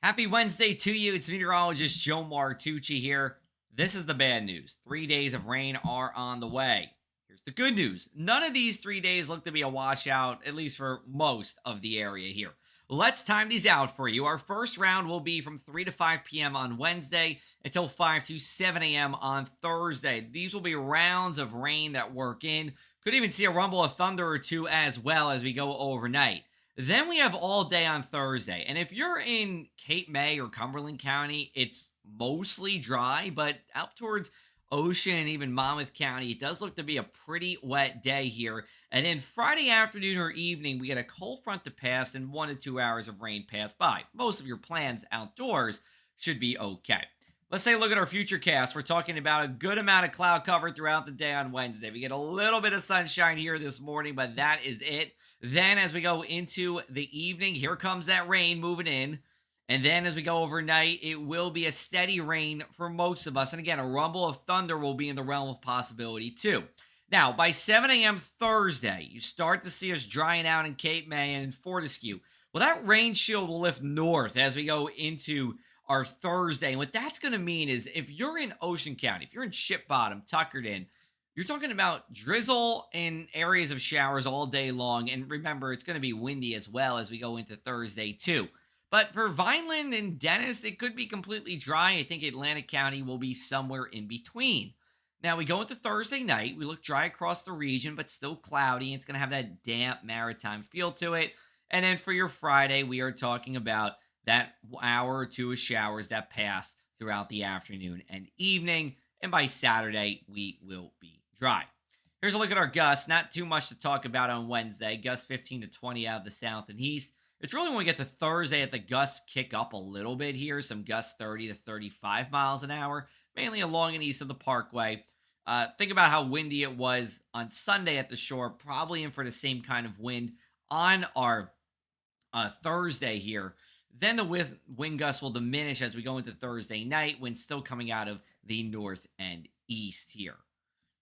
Happy Wednesday to you. It's meteorologist Joe Martucci here. This is the bad news. 3 days of rain are on the way. Here's the good news. None of these 3 days look to be a washout, at least for most of the area here. Let's time these out for you. Our first round will be from 3 to 5 p.m. on Wednesday until 5 to 7 a.m. on Thursday. These will be rounds of rain that work in. Could even see a rumble of thunder or two as well as we go overnight. Then we have all day on Thursday. And if you're in Cape May or Cumberland County, it's mostly dry, but out towards Ocean and even Monmouth County, it does look to be a pretty wet day here. And then Friday afternoon or evening, we get a cold front to pass and 1 to 2 hours of rain pass by. Most of your plans outdoors should be okay. Let's take a look at our future cast. We're talking about a good amount of cloud cover throughout the day on Wednesday. We get a little bit of sunshine here this morning, but that is it. Then as we go into the evening, here comes that rain moving in. And then as we go overnight, it will be a steady rain for most of us. And again, a rumble of thunder will be in the realm of possibility too. Now, by 7 a.m. Thursday, you start to see us drying out in Cape May and in Fortescue. Well, that rain shield will lift north as we go into our Thursday. And what that's going to mean is if you're in Ocean County, if you're in Ship Bottom, Tuckerton, you're talking about drizzle and areas of showers all day long. And remember, it's going to be windy as well as we go into Thursday, too. But for Vineland and Dennis, it could be completely dry. I think Atlantic County will be somewhere in between. Now, we go into Thursday night. We look dry across the region, but still cloudy. It's going to have that damp maritime feel to it. And then for your Friday, we are talking about that hour or two of showers that pass throughout the afternoon and evening. And by Saturday, we will be dry. Here's a look at our gusts. Not too much to talk about on Wednesday. Gusts 15 to 20 out of the south and east. It's really when we get to Thursday that the gusts kick up a little bit here. Some gusts 30 to 35 miles an hour, mainly along and east of the Parkway. Think about how windy it was on Sunday at the shore. Probably in for the same kind of wind on our Thursday here. Then the wind gusts will diminish as we go into Thursday night, wind still coming out of the north and east here.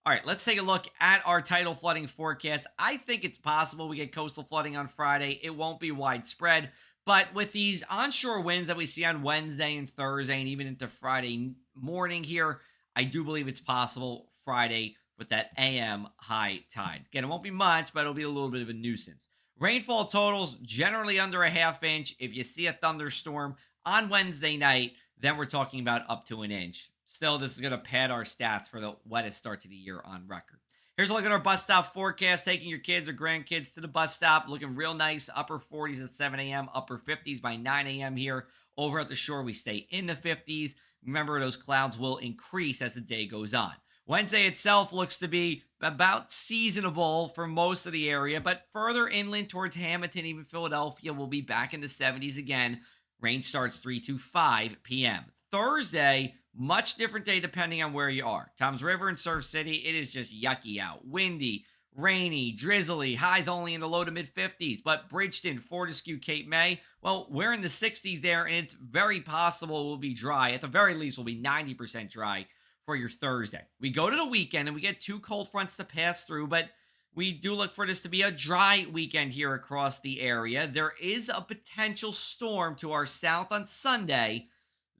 All right, let's take a look at our tidal flooding forecast. I think it's possible we get coastal flooding on Friday. It won't be widespread, but with these onshore winds that we see on Wednesday and Thursday and even into Friday morning here, I do believe it's possible Friday with that AM high tide. Again, it won't be much, but it'll be a little bit of a nuisance. Rainfall totals generally under a half inch. If you see a thunderstorm on Wednesday night, then we're talking about up to an inch. Still, this is going to pad our stats for the wettest start to the year on record. Here's a look at our bus stop forecast. Taking your kids or grandkids to the bus stop. Looking real nice. Upper 40s at 7 a.m. Upper 50s by 9 a.m. here. Over at the shore, we stay in the 50s. Remember, those clouds will increase as the day goes on. Wednesday itself looks to be about seasonable for most of the area, but further inland towards Hamilton, even Philadelphia, will be back in the 70s again. Rain starts 3 to 5 p.m. Thursday, much different day depending on where you are. Toms River and Surf City, it is just yucky out. Windy, rainy, drizzly, highs only in the low to mid 50s. But Bridgeton, Fortescue, Cape May, well, we're in the 60s there, and it's very possible we'll be dry. At the very least, we'll be 90% dry for your Thursday. We go to the weekend and we get two cold fronts to pass through, but we do look for this to be a dry weekend here across the area. There is a potential storm to our south on Sunday.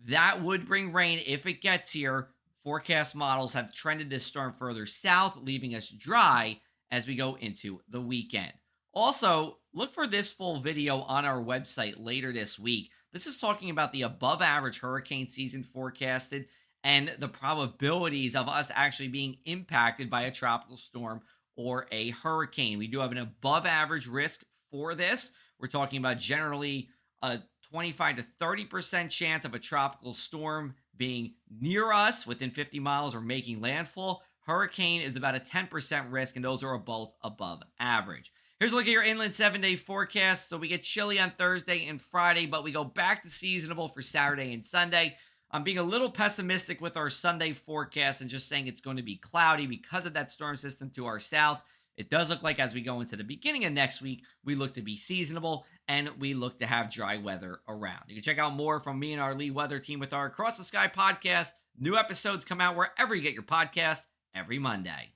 That would bring rain if it gets here. Forecast models have trended this storm further south, leaving us dry as we go into the weekend. Also, look for this full video on our website later this week. This is talking about the above average hurricane season forecasted and the probabilities of us actually being impacted by a tropical storm or a hurricane. We do have an above average risk for this. We're talking about generally a 25 to 30% chance of a tropical storm being near us within 50 miles or making landfall. Hurricane is about a 10% risk, and those are both above average. Here's a look at your inland 7-day forecast. So we get chilly on Thursday and Friday, but we go back to seasonable for Saturday and Sunday. I'm being a little pessimistic with our Sunday forecast and just saying it's going to be cloudy because of that storm system to our south. It does look like as we go into the beginning of next week, we look to be seasonable and we look to have dry weather around. You can check out more from me and our lead weather team with our Across the Sky podcast. New episodes come out wherever you get your podcast every Monday.